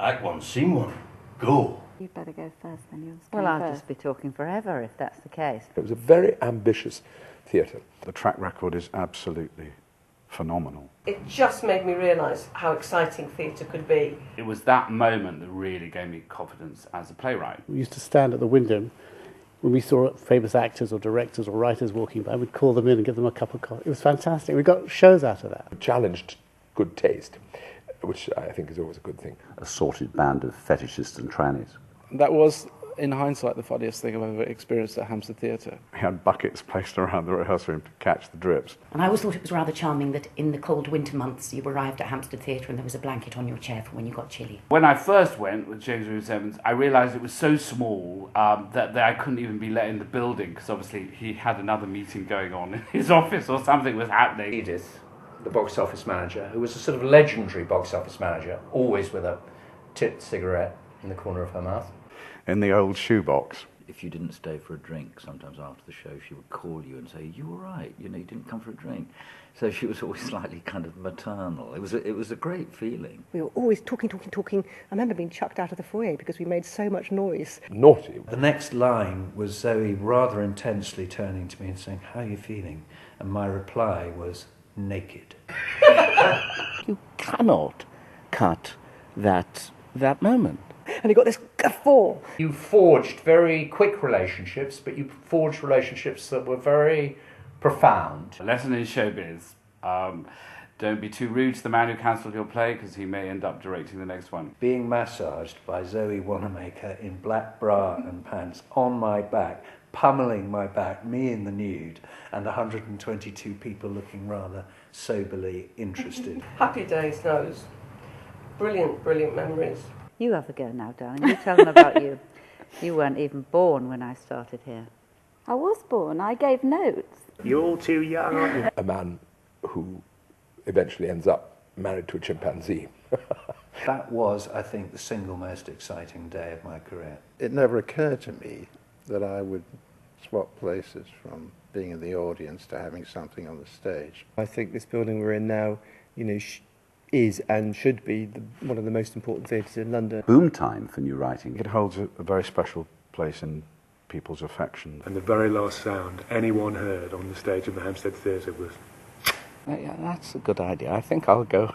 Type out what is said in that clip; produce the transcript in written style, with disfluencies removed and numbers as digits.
Act 1, Scene 1, go. You'd better go first then. You're Well, I'll just be talking forever if that's the case. It was a very ambitious theatre. The track record is absolutely phenomenal. It just made me realise how exciting theatre could be. It was that moment that really gave me confidence as a playwright. We used to stand at the window when we saw famous actors or directors or writers walking by. We'd call them in and give them a cup of coffee. It was fantastic. We got shows out of that. It challenged good taste, which I think is always a good thing. A sorted band of fetishists and trannies. That was, in hindsight, the funniest thing I've ever experienced at Hampstead Theatre. We had buckets placed around the rehearsal room to catch the drips. And I always thought it was rather charming that in the cold winter months you arrived at Hampstead Theatre and there was a blanket on your chair for when you got chilly. When I first went with James Rhys Evans, I realised it was so small that I couldn't even be let in the building, because obviously he had another meeting going on in his office or something was happening. Edith, the box office manager, who was a sort of legendary box office manager, always with a tipped cigarette in the corner of her mouth. In the old shoebox. If you didn't stay for a drink, sometimes after the show, she would call you and say, "You all right? You know, you didn't come for a drink." So she was always slightly kind of maternal. It was a great feeling. We were always talking. I remember being chucked out of the foyer because we made so much noise. Naughty. The next line was Zoe rather intensely turning to me and saying, "How are you feeling?" And my reply was, "Naked." You cannot cut that moment. And he got this guffaw. You forged very quick relationships, but you forged relationships that were very profound. A lesson in showbiz. Don't be too rude to the man who cancelled your play, because he may end up directing the next one. Being massaged by Zoe Wanamaker in black bra and pants on my back, pummeling my back, me in the nude, and 122 people looking rather soberly interested. Happy days, those. Brilliant, brilliant memories. You have a go now, darling. You tell them about you. You weren't even born when I started here. I was born. I gave notes. You're all too young, aren't you? A man who eventually ends up married to a chimpanzee. That was, I think, the single most exciting day of my career. It never occurred to me that I would swap places from being in the audience to having something on the stage. I think this building we're in now, is and should be one of the most important theatres in London. Boom time for new writing. It holds a very special place in people's affection. And the very last sound anyone heard on the stage of the Hampstead Theatre was... Yeah, that's a good idea. I think I'll go.